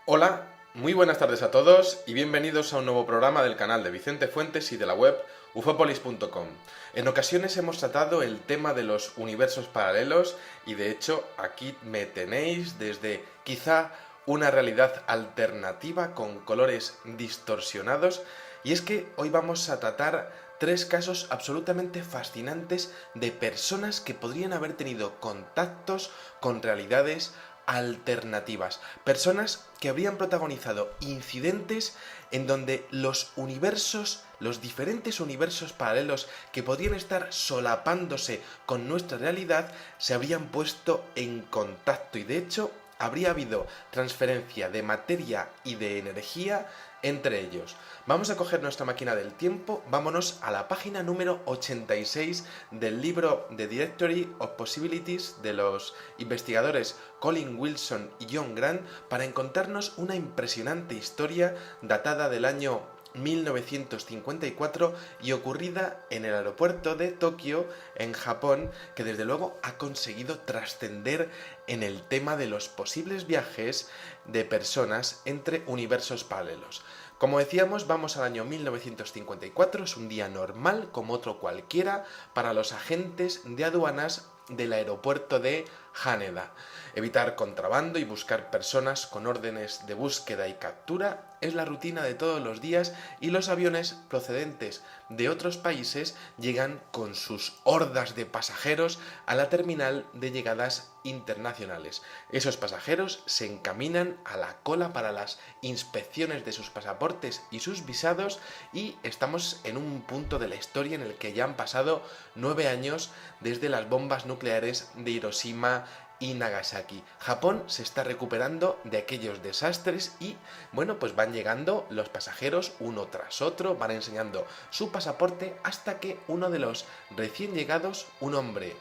Hola, muy buenas tardes a todos y bienvenidos a un nuevo programa del canal de Vicente Fuentes y de la web ufopolis.com. En ocasiones hemos tratado el tema de los universos paralelos y de hecho aquí me tenéis desde quizá una realidad alternativa con colores distorsionados, y es que hoy vamos a tratar tres casos absolutamente fascinantes de personas que podrían haber tenido contactos con realidades alternativas, personas que habrían protagonizado incidentes en donde los universos, los diferentes universos paralelos que podrían estar solapándose con nuestra realidad, se habrían puesto en contacto y de hecho habría habido transferencia de materia y de energía entre ellos. Vamos a coger nuestra máquina del tiempo, vámonos a la página número 86 del libro The Directory of Possibilities de los investigadores Colin Wilson y John Grant para encontrarnos una impresionante historia datada del año 1954 y ocurrida en el aeropuerto de Tokio, en Japón, que desde luego ha conseguido trascender en el tema de los posibles viajes de personas entre universos paralelos. Como decíamos, vamos al año 1954, es un día normal como otro cualquiera para los agentes de aduanas del aeropuerto de Haneda. Evitar contrabando y buscar personas con órdenes de búsqueda y captura es la rutina de todos los días y los aviones procedentes de otros países llegan con sus hordas de pasajeros a la terminal de llegadas internacionales. Esos pasajeros se encaminan a la cola para las inspecciones de sus pasaportes y sus visados y estamos en un punto de la historia en el que ya han pasado 9 años desde las bombas nucleares de Hiroshima y Nagasaki. Japón se está recuperando de aquellos desastres y, bueno, pues van llegando los pasajeros uno tras otro, van enseñando su pasaporte hasta que uno de los recién llegados, un hombre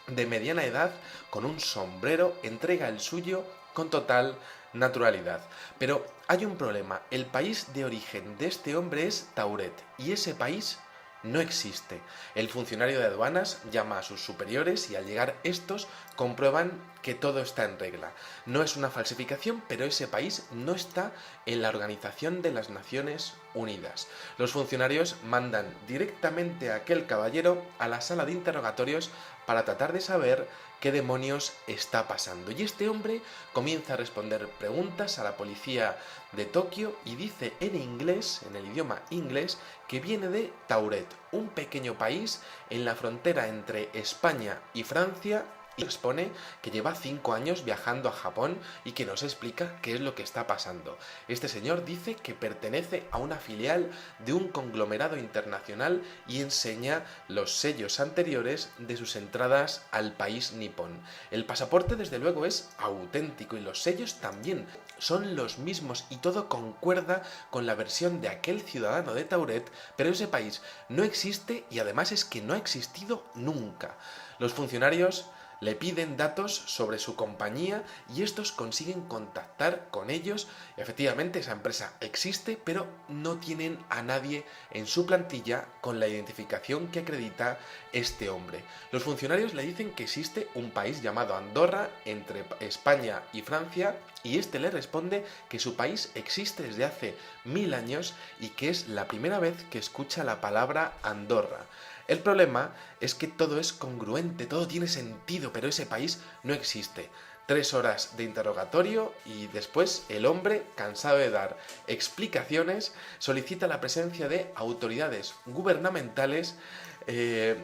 de mediana edad, con un sombrero, entrega el suyo con total naturalidad. Pero hay un problema, el país de origen de este hombre es Tauret y ese país no existe. El funcionario de aduanas llama a sus superiores y al llegar estos comprueban que todo está en regla. No es una falsificación, pero ese país no está en la Organización de las Naciones Unidas. Los funcionarios mandan directamente a aquel caballero a la sala de interrogatorios para tratar de saber qué demonios está pasando. Y este hombre comienza a responder preguntas a la policía de Tokio y dice en inglés, en el idioma inglés, que viene de Tauret, un pequeño país en la frontera entre España y Francia, y expone que lleva 5 años viajando a Japón y que nos explica qué es lo que está pasando. Este señor dice que pertenece a una filial de un conglomerado internacional y enseña los sellos anteriores de sus entradas al país nipón. El pasaporte desde luego es auténtico y los sellos también son los mismos y todo concuerda con la versión de aquel ciudadano de Tauret, pero ese país no existe y además es que no ha existido nunca. Los funcionarios le piden datos sobre su compañía y estos consiguen contactar con ellos. Efectivamente, esa empresa existe, pero no tienen a nadie en su plantilla con la identificación que acredita este hombre. Los funcionarios le dicen que existe un país llamado Andorra entre España y Francia y este le responde que su país existe desde hace 1000 años y que es la primera vez que escucha la palabra Andorra. El problema es que todo es congruente, todo tiene sentido, pero ese país no existe. 3 horas de interrogatorio y después el hombre, cansado de dar explicaciones, solicita la presencia de autoridades gubernamentales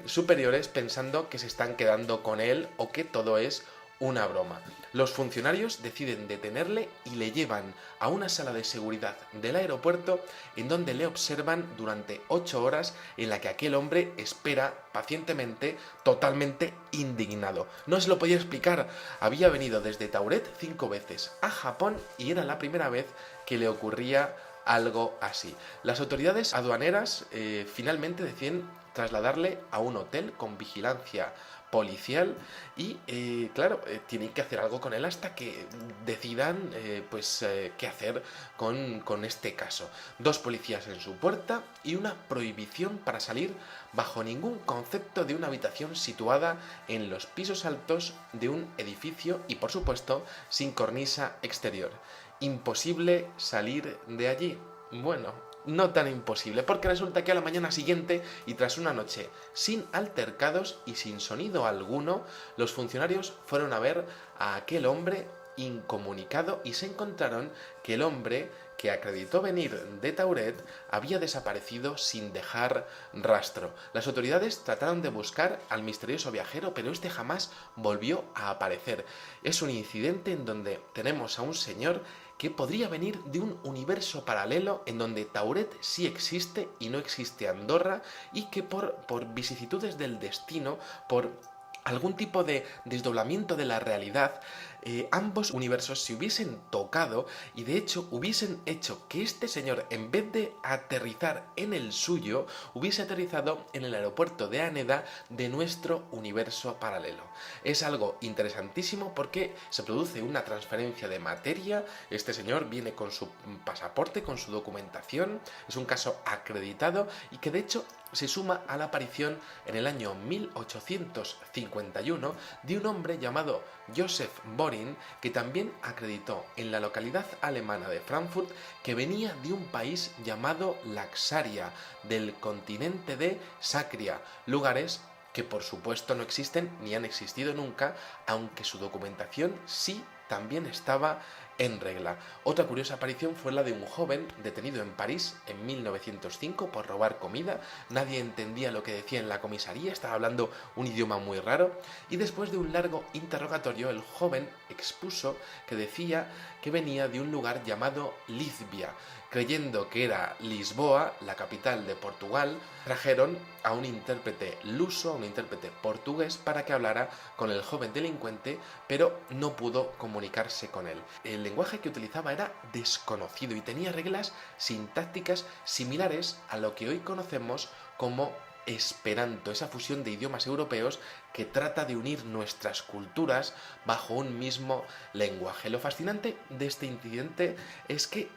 superiores pensando que se están quedando con él o que todo es una broma. Los funcionarios deciden detenerle y le llevan a una sala de seguridad del aeropuerto en donde le observan durante 8 horas en la que aquel hombre espera pacientemente, totalmente indignado. No se lo podía explicar, había venido desde Tauret 5 veces a Japón y era la primera vez que le ocurría algo así. Las autoridades aduaneras finalmente deciden trasladarle a un hotel con vigilancia policial y tienen que hacer algo con él hasta que decidan qué hacer con este caso. 2 policías en su puerta y una prohibición para salir bajo ningún concepto de una habitación situada en los pisos altos de un edificio y por supuesto sin cornisa exterior. ¿Imposible salir de allí? Bueno, no tan imposible, porque resulta que a la mañana siguiente y tras una noche sin altercados y sin sonido alguno, los funcionarios fueron a ver a aquel hombre incomunicado y se encontraron que el hombre que acreditó venir de Tauret había desaparecido sin dejar rastro. Las autoridades trataron de buscar al misterioso viajero, pero este jamás volvió a aparecer. Es un incidente en donde tenemos a un señor que podría venir de un universo paralelo en donde Tauret sí existe y no existe Andorra, y que por vicisitudes del destino, por algún tipo de desdoblamiento de la realidad, ambos universos se hubiesen tocado y de hecho hubiesen hecho que este señor, en vez de aterrizar en el suyo, hubiese aterrizado en el aeropuerto de Haneda de nuestro universo paralelo. Es algo interesantísimo porque se produce una transferencia de materia. Este señor viene con su pasaporte, con su documentación, es un caso acreditado y que de hecho se suma a la aparición en el año 1851 de un hombre llamado Joseph Borin, que también acreditó en la localidad alemana de Frankfurt que venía de un país llamado Laxaria, del continente de Sacria, lugares que por supuesto no existen ni han existido nunca, aunque su documentación sí también estaba en regla. Otra curiosa aparición fue la de un joven detenido en París en 1905 por robar comida. Nadie entendía lo que decía en la comisaría, estaba hablando un idioma muy raro, y después de un largo interrogatorio el joven expuso que decía que venía de un lugar llamado Lisbia. Creyendo que era Lisboa, la capital de Portugal, trajeron a un intérprete luso, a un intérprete portugués, para que hablara con el joven delincuente, pero no pudo comunicarse con él. El lenguaje que utilizaba era desconocido y tenía reglas sintácticas similares a lo que hoy conocemos como Esperanto, esa fusión de idiomas europeos que trata de unir nuestras culturas bajo un mismo lenguaje. Lo fascinante de este incidente es que,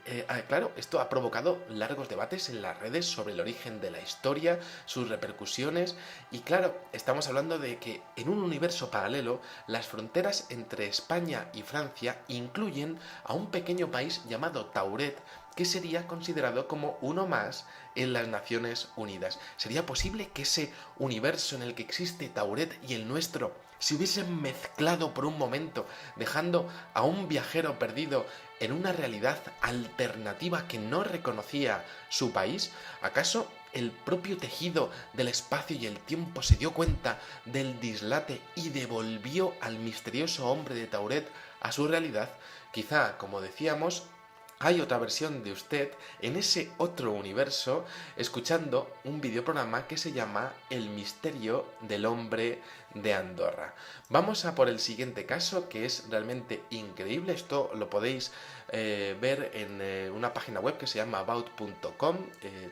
claro, esto ha provocado largos debates en las redes sobre el origen de la historia, sus repercusiones, y claro, estamos hablando de que en un universo paralelo las fronteras entre España y Francia incluyen a un pequeño país llamado Tauret, que sería considerado como uno más en las Naciones Unidas. ¿Sería posible que ese universo en el que existe Tauret y el nuestro se hubiesen mezclado por un momento, dejando a un viajero perdido en una realidad alternativa que no reconocía su país? ¿Acaso el propio tejido del espacio y el tiempo se dio cuenta del dislate y devolvió al misterioso hombre de Tauret a su realidad? Quizá, como decíamos, hay otra versión de usted en ese otro universo escuchando un videoprograma que se llama El misterio del hombre de Andorra. Vamos a por el siguiente caso, que es realmente increíble. Esto lo podéis ver en una página web que se llama about.com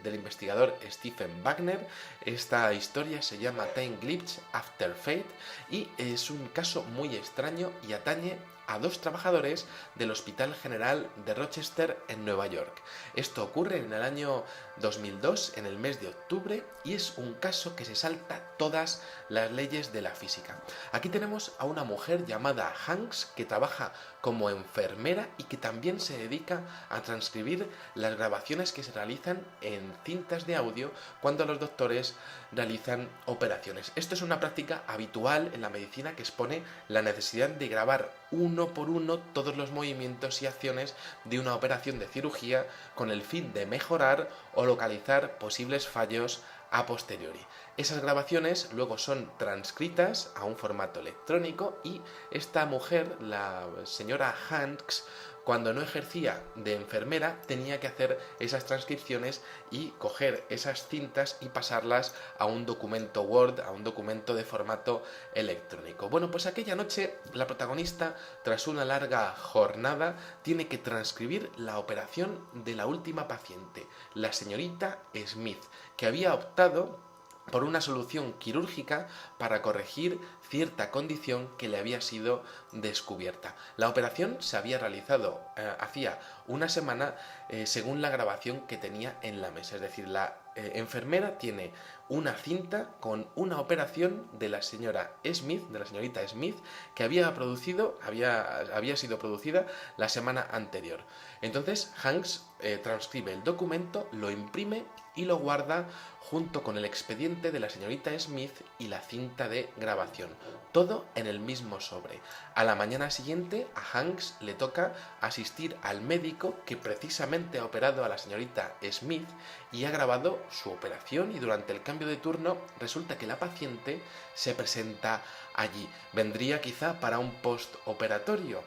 del investigador Stephen Wagner. Esta historia se llama Time Glitch After Fate y es un caso muy extraño y atañe a dos trabajadores del Hospital General de Rochester en Nueva York. Esto ocurre en el año 2002, en el mes de octubre, y es un caso que se salta todas las leyes de la física. Aquí tenemos a una mujer llamada Hanks que trabaja como enfermera y que también se dedica a transcribir las grabaciones que se realizan en cintas de audio cuando los doctores realizan operaciones. Esto es una práctica habitual en la medicina que expone la necesidad de grabar uno por uno todos los movimientos y acciones de una operación de cirugía con el fin de mejorar o localizar posibles fallos a posteriori. Esas grabaciones luego son transcritas a un formato electrónico y esta mujer, la señora Hanks, cuando no ejercía de enfermera, tenía que hacer esas transcripciones y coger esas cintas y pasarlas a un documento Word, a un documento de formato electrónico. Bueno, pues aquella noche la protagonista, tras una larga jornada, tiene que transcribir la operación de la última paciente, la señorita Smith, que había optado por una solución quirúrgica para corregir cierta condición que le había sido descubierta. La operación se había realizado hacía una semana según la grabación que tenía en la mesa, es decir, la enfermera tiene una cinta con una operación de la señora Smith, de la señorita Smith, que había sido producida la semana anterior. Entonces Hanks transcribe el documento, lo imprime y lo guarda junto con el expediente de la señorita Smith y la cinta de grabación, todo en el mismo sobre. A la mañana siguiente a Hanks le toca asistir al médico que precisamente ha operado a la señorita Smith y ha grabado su operación, y durante el cambio de turno resulta que la paciente se presenta allí. ¿Vendría quizá para un postoperatorio?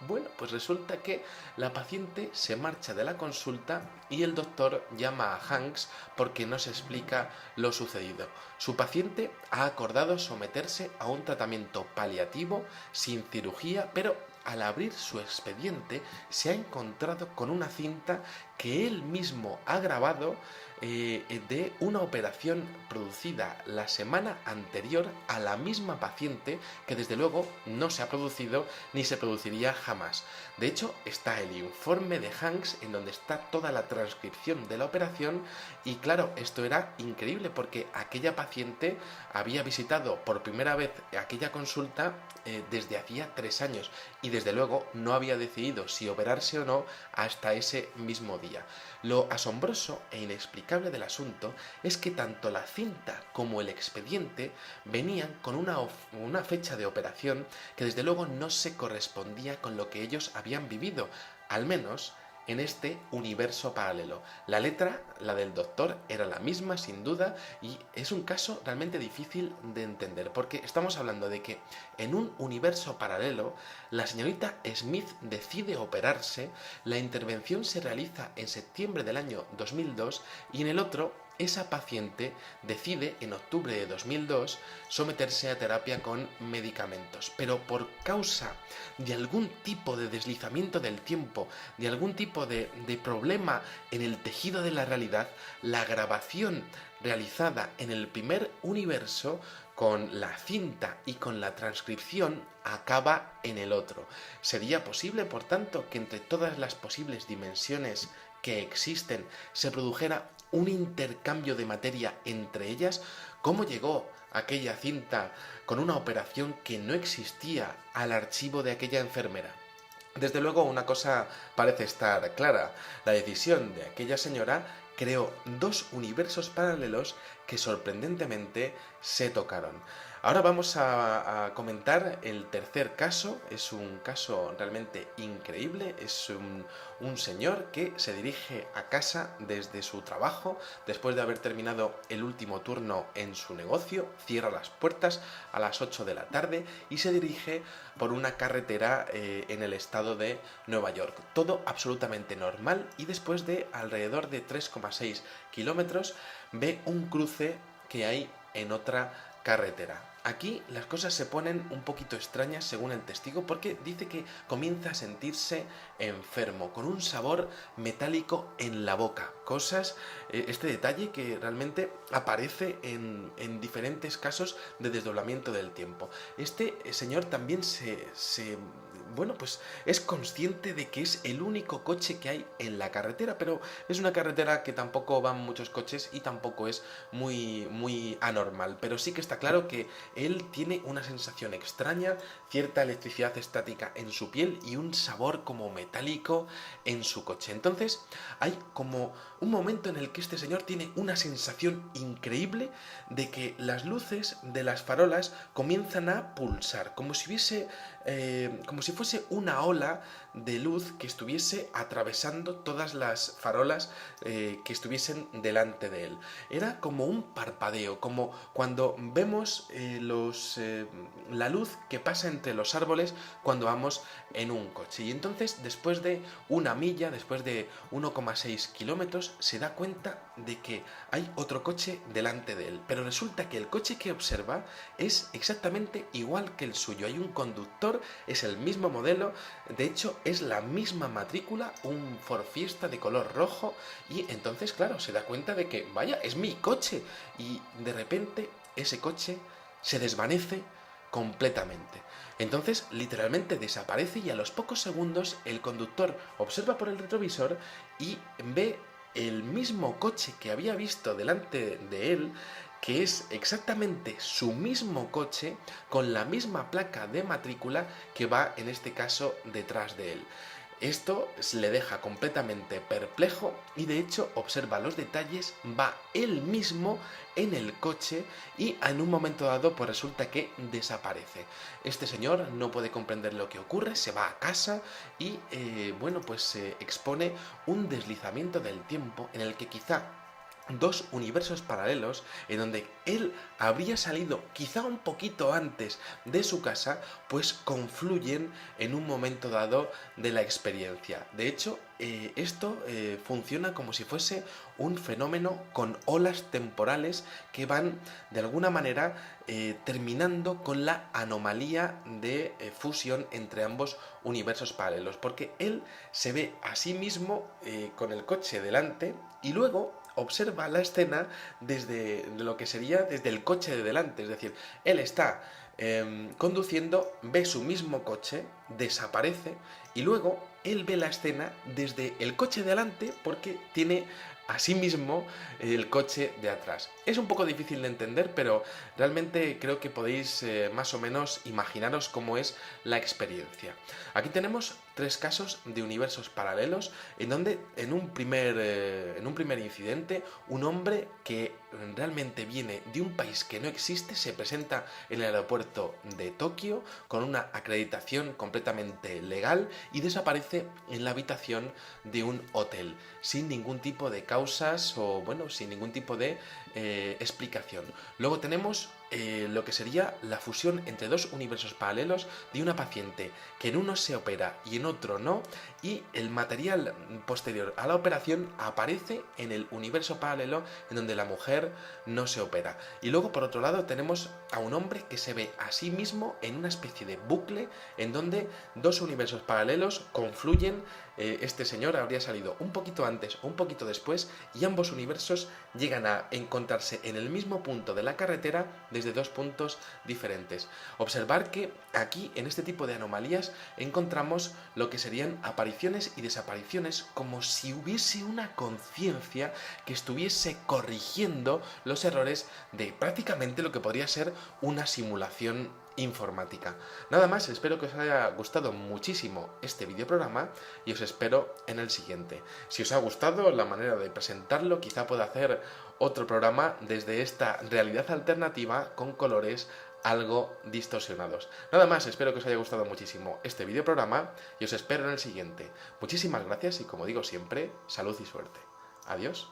Bueno, pues resulta que la paciente se marcha de la consulta y el doctor llama a Hanks porque no se explica lo sucedido. Su paciente ha acordado someterse a un tratamiento paliativo sin cirugía, pero al abrir su expediente se ha encontrado con una cinta que él mismo ha grabado de una operación producida la semana anterior a la misma paciente, que desde luego no se ha producido ni se produciría jamás. De hecho, está el informe de Hanks en donde está toda la transcripción de la operación, y claro, esto era increíble porque aquella paciente había visitado por primera vez aquella consulta desde hacía 3 años y desde luego no había decidido si operarse o no hasta ese mismo día. Lo asombroso e inexplicable del asunto es que tanto la cinta como el expediente venían con una fecha de operación que desde luego no se correspondía con lo que ellos habían vivido, al menos en este universo paralelo. La letra, la del doctor, era la misma sin duda, y es un caso realmente difícil de entender porque estamos hablando de que en un universo paralelo la señorita Smith decide operarse, la intervención se realiza en septiembre del año 2002 y en el otro esa paciente decide en octubre de 2002 someterse a terapia con medicamentos, pero por causa de algún tipo de deslizamiento del tiempo, de algún tipo de problema en el tejido de la realidad, la grabación realizada en el primer universo con la cinta y con la transcripción acaba en el otro. ¿Sería posible, por tanto, que entre todas las posibles dimensiones que existen se produjera un intercambio de materia entre ellas? ¿Cómo llegó aquella cinta con una operación que no existía al archivo de aquella enfermera? Desde luego una cosa parece estar clara: la decisión de aquella señora creó 2 universos paralelos que sorprendentemente se tocaron. Ahora vamos a comentar el tercer caso. Es un caso realmente increíble. Es un señor que se dirige a casa desde su trabajo después de haber terminado el último turno en su negocio, cierra las puertas a las 8 de la tarde y se dirige por una carretera en el estado de Nueva York. Todo absolutamente normal, y después de alrededor de 3,6 kilómetros ve un cruce que hay en otra carretera. Aquí las cosas se ponen un poquito extrañas según el testigo, porque dice que comienza a sentirse enfermo, con un sabor metálico en la boca. Este detalle que realmente aparece en diferentes casos de desdoblamiento del tiempo. Este señor también pues es consciente de que es el único coche que hay en la carretera, pero es una carretera que tampoco van muchos coches y tampoco es muy anormal, pero sí que está claro que él tiene una sensación extraña, cierta electricidad estática en su piel y un sabor como metálico en su coche. Entonces hay como un momento en el que este señor tiene una sensación increíble de que las luces de las farolas comienzan a pulsar, como si fuese una ola de luz que estuviese atravesando todas las farolas que estuviesen delante de él. Era como un parpadeo, como cuando vemos la luz que pasa entre los árboles cuando vamos en un coche. Y entonces, después de una milla, después de 1,6 kilómetros, se da cuenta de que hay otro coche delante de él. Pero resulta que el coche que observa es exactamente igual que el suyo. Hay un conductor, es el mismo modelo, de hecho es la misma matrícula, un Ford Fiesta de color rojo, y entonces, claro, se da cuenta de que, vaya, es mi coche. Y de repente ese coche se desvanece completamente. Entonces, literalmente desaparece, y a los pocos segundos el conductor observa por el retrovisor y ve el mismo coche que había visto delante de él, que es exactamente su mismo coche con la misma placa de matrícula que va en este caso detrás de él. Esto le deja completamente perplejo y de hecho observa los detalles, va él mismo en el coche y en un momento dado pues resulta que desaparece. Este señor no puede comprender lo que ocurre, se va a casa y se expone un deslizamiento del tiempo en el que quizá dos universos paralelos en donde él habría salido quizá un poquito antes de su casa, pues confluyen en un momento dado de la experiencia. De hecho, esto funciona como si fuese un fenómeno con olas temporales que van de alguna manera terminando con la anomalía de fusión entre ambos universos paralelos, porque él se ve a sí mismo con el coche delante y luego observa la escena desde lo que sería desde el coche de delante, es decir, él está conduciendo, ve su mismo coche, desaparece y luego él ve la escena desde el coche de delante porque tiene a sí mismo el coche de atrás. Es un poco difícil de entender, pero realmente creo que podéis más o menos imaginaros cómo es la experiencia. Aquí tenemos tres casos de universos paralelos en donde en un primer incidente un hombre que realmente viene de un país que no existe se presenta en el aeropuerto de Tokio con una acreditación completamente legal y desaparece en la habitación de un hotel sin ningún tipo de causas o sin ningún tipo de explicación. Luego tenemos lo que sería la fusión entre dos universos paralelos de una paciente que en uno se opera y en otro no, y el material posterior a la operación aparece en el universo paralelo en donde la mujer no se opera. Y luego por otro lado tenemos a un hombre que se ve a sí mismo en una especie de bucle en donde dos universos paralelos confluyen. Este señor habría salido un poquito antes o un poquito después y ambos universos llegan a encontrarse en el mismo punto de la carretera desde dos puntos diferentes. Observar que aquí en este tipo de anomalías encontramos lo que serían apariciones y desapariciones como si hubiese una conciencia que estuviese corrigiendo los errores de prácticamente lo que podría ser una simulación informática. Nada más, espero que os haya gustado muchísimo este videoprograma y os espero en el siguiente. Si os ha gustado la manera de presentarlo, quizá pueda hacer otro programa desde esta realidad alternativa con colores algo distorsionados. Nada más, espero que os haya gustado muchísimo este videoprograma y os espero en el siguiente. Muchísimas gracias y como digo siempre, salud y suerte. Adiós.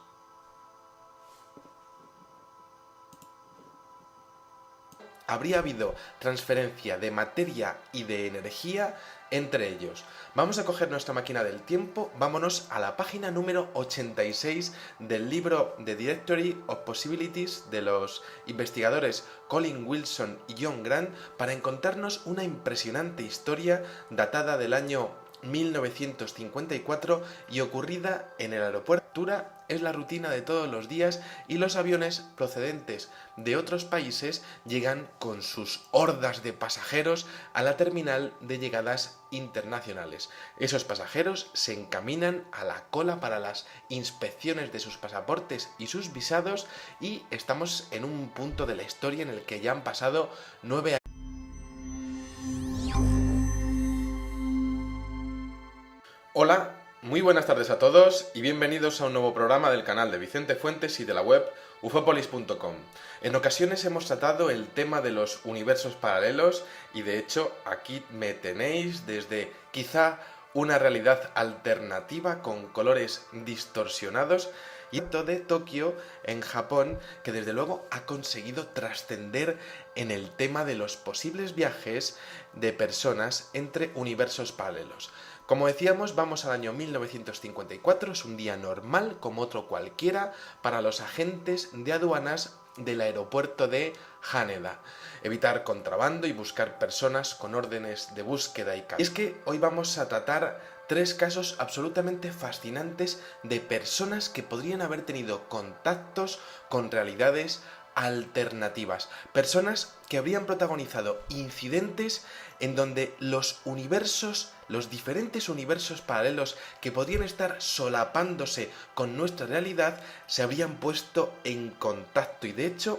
Habría habido transferencia de materia y de energía entre ellos. Vamos a coger nuestra máquina del tiempo, vámonos a la página número 86 del libro The Directory of Possibilities de los investigadores Colin Wilson y John Grant para encontrarnos una impresionante historia datada del año 1954 y ocurrida en el aeropuerto. Es la rutina de todos los días y los aviones procedentes de otros países llegan con sus hordas de pasajeros a la terminal de llegadas internacionales. Esos pasajeros se encaminan a la cola para las inspecciones de sus pasaportes y sus visados y estamos en un punto de la historia en el que ya han pasado 9 años. Hola, muy buenas tardes a todos y bienvenidos a un nuevo programa del canal de Vicente Fuentes y de la web ufopolis.com. En ocasiones hemos tratado el tema de los universos paralelos y de hecho aquí me tenéis desde quizá una realidad alternativa con colores distorsionados y de Tokio en Japón, que desde luego ha conseguido trascender en el tema de los posibles viajes de personas entre universos paralelos. Como decíamos, vamos al año 1954, es un día normal como otro cualquiera para los agentes de aduanas del aeropuerto de Haneda. Evitar contrabando y buscar personas con órdenes de búsqueda y captura. Y es que hoy vamos a tratar tres casos absolutamente fascinantes de personas que podrían haber tenido contactos con realidades alternativas, personas que habrían protagonizado incidentes en donde los universos, los diferentes universos paralelos que podrían estar solapándose con nuestra realidad, se habrían puesto en contacto y de hecho